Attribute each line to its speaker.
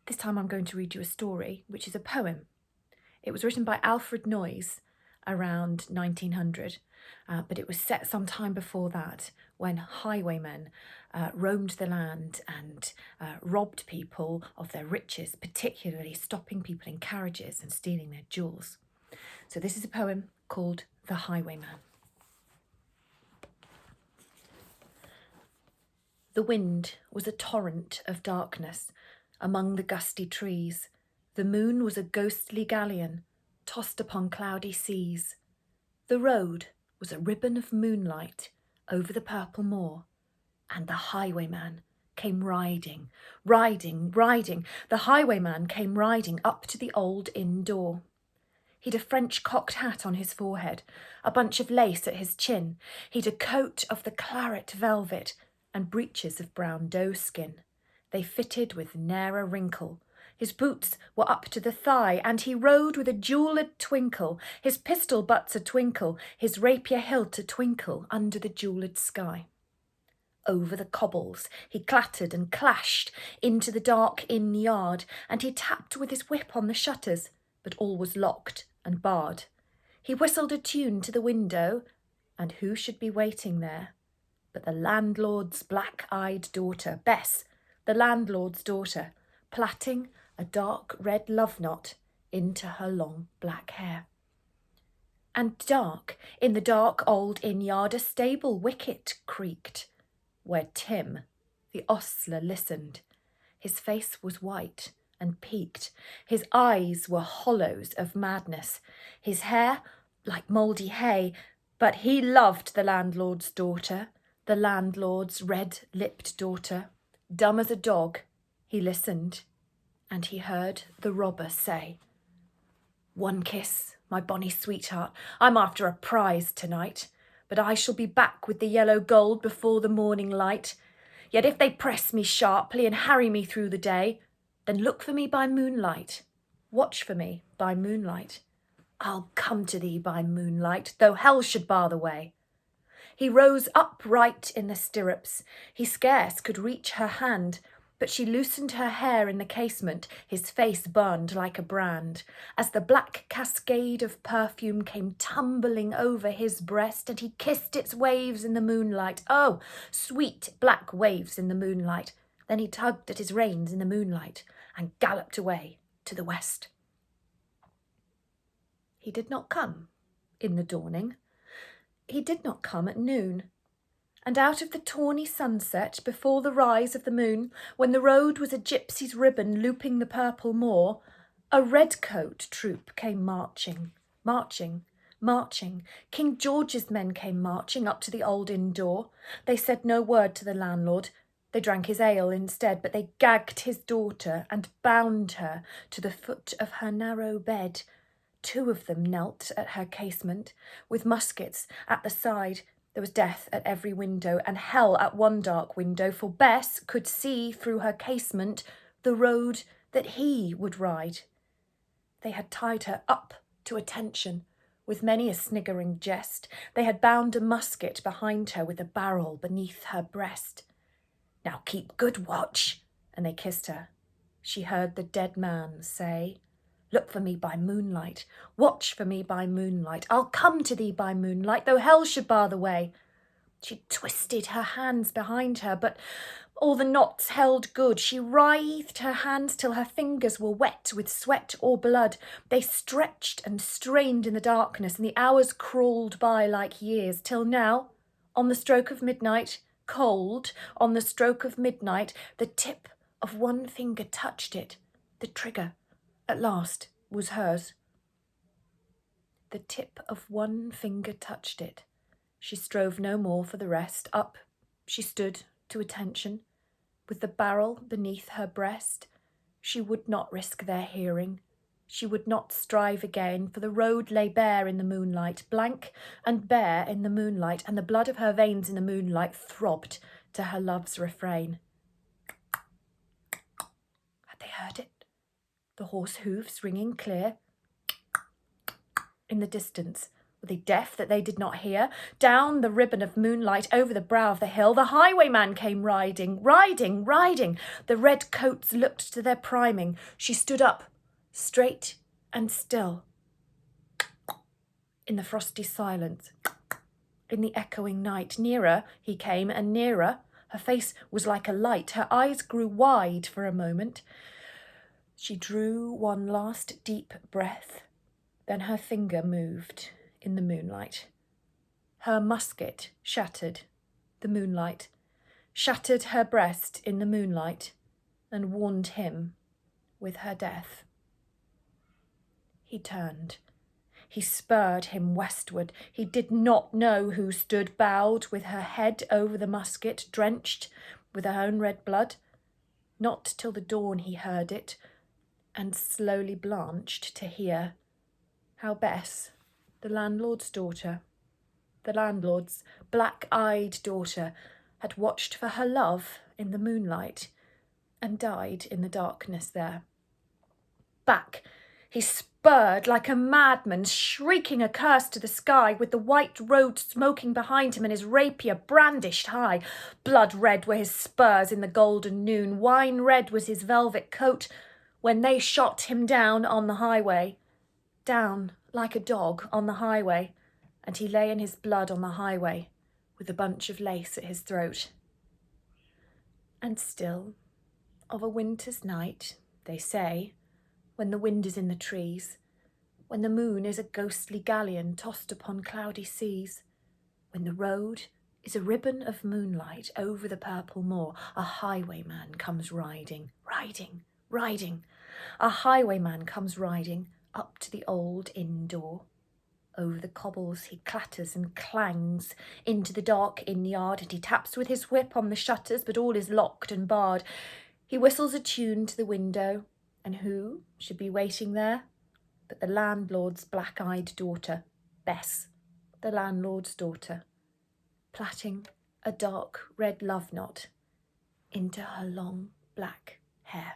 Speaker 1: This time I'm going to read you a story, which is a poem. It was written by Alfred Noyes around 1900, but it was set some time before that when highwaymen roamed the land and robbed people of their riches, particularly stopping people in carriages and stealing their jewels. So this is a poem called The Highwayman. The wind was a torrent of darkness among the gusty trees. The moon was a ghostly galleon tossed upon cloudy seas. The road was a ribbon of moonlight over the purple moor, and the highwayman came riding, riding, riding. The highwayman came riding up to the old inn door. He'd a French cocked hat on his forehead, a bunch of lace at his chin. He'd a coat of the claret velvet and breeches of brown doe-skin. They fitted with ne'er a wrinkle. His boots were up to the thigh, and he rode with a jewelled twinkle, his pistol butts a twinkle, his rapier hilt a twinkle under the jewelled sky. Over the cobbles he clattered and clashed into the dark inn yard, and he tapped with his whip on the shutters, but all was locked and barred. He whistled a tune to the window, and who should be waiting there but the landlord's black-eyed daughter, Bess, the landlord's daughter, plaiting a dark red love knot into her long black hair. And dark, in the dark old inn yard, a stable wicket creaked, where Tim, the ostler, listened. His face was white and peaked. His eyes were hollows of madness. His hair like mouldy hay, but he loved the landlord's daughter, the landlord's red-lipped daughter. Dumb as a dog, he listened, and he heard the robber say, "One kiss, my bonny sweetheart, I'm after a prize tonight, but I shall be back with the yellow gold before the morning light. Yet if they press me sharply and harry me through the day, then look for me by moonlight, watch for me by moonlight. I'll come to thee by moonlight, though hell should bar the way." He rose upright in the stirrups. He scarce could reach her hand, but she loosened her hair in the casement. His face burned like a brand, as the black cascade of perfume came tumbling over his breast, and he kissed its waves in the moonlight. Oh, sweet black waves in the moonlight. Then he tugged at his reins in the moonlight and galloped away to the west. He did not come in the dawning. He did not come at noon. And out of the tawny sunset, before the rise of the moon, when the road was a gypsy's ribbon looping the purple moor, a redcoat troop came marching, marching, marching. King George's men came marching up to the old inn door. They said no word to the landlord. They drank his ale instead, but they gagged his daughter and bound her to the foot of her narrow bed. Two of them knelt at her casement, with muskets at the side. There was death at every window, and hell at one dark window, for Bess could see through her casement the road that he would ride. They had tied her up to attention, with many a sniggering jest. They had bound a musket behind her with a barrel beneath her breast. "Now keep good watch," and they kissed her. She heard the dead man say, "Look for me by moonlight, watch for me by moonlight. I'll come to thee by moonlight, though hell should bar the way." She twisted her hands behind her, but all the knots held good. She writhed her hands till her fingers were wet with sweat or blood. They stretched and strained in the darkness, and the hours crawled by like years, till now, on the stroke of midnight, cold, on the stroke of midnight, the tip of one finger touched it, the trigger. At last was hers. The tip of one finger touched it. She strove no more for the rest. Up she stood to attention, with the barrel beneath her breast. She would not risk their hearing. She would not strive again, for the road lay bare in the moonlight, blank and bare in the moonlight, and the blood of her veins in the moonlight throbbed to her love's refrain. Had they heard it? The horse hoofs ringing clear. In the distance, Were they deaf that they did not hear? Down the ribbon of moonlight, over the brow of the hill, the highwayman came riding, riding, riding. The red coats looked to their priming. She stood up, straight and still. In the frosty silence, in the echoing night, nearer he came and nearer. Her face was like a light. Her eyes grew wide for a moment. She drew one last deep breath. Then her finger moved in the moonlight. Her musket shattered the moonlight, shattered her breast in the moonlight, and warned him with her death. He turned. He spurred him westward. He did not know who stood bowed with her head over the musket, drenched with her own red blood. Not till the dawn he heard it, and slowly blanched to hear how Bess, the landlord's daughter, the landlord's black-eyed daughter, had watched for her love in the moonlight and died in the darkness there. Back he spurred like a madman, shrieking a curse to the sky, with the white road smoking behind him and his rapier brandished high. Blood red were his spurs in the golden noon, wine red was his velvet coat when they shot him down on the highway. Down like a dog on the highway, and he lay in his blood on the highway with a bunch of lace at his throat. And still, of a winter's night, they say, when the wind is in the trees, when the moon is a ghostly galleon tossed upon cloudy seas, when the road is a ribbon of moonlight over the purple moor, a highwayman comes riding, riding, riding. A highwayman comes riding up to the old inn door. Over the cobbles he clatters and clangs into the dark inn yard, and he taps with his whip on the shutters, but all is locked and barred. He whistles a tune to the window, and who should be waiting there but the landlord's black-eyed daughter, Bess, the landlord's daughter, plaiting a dark red love knot into her long black hair.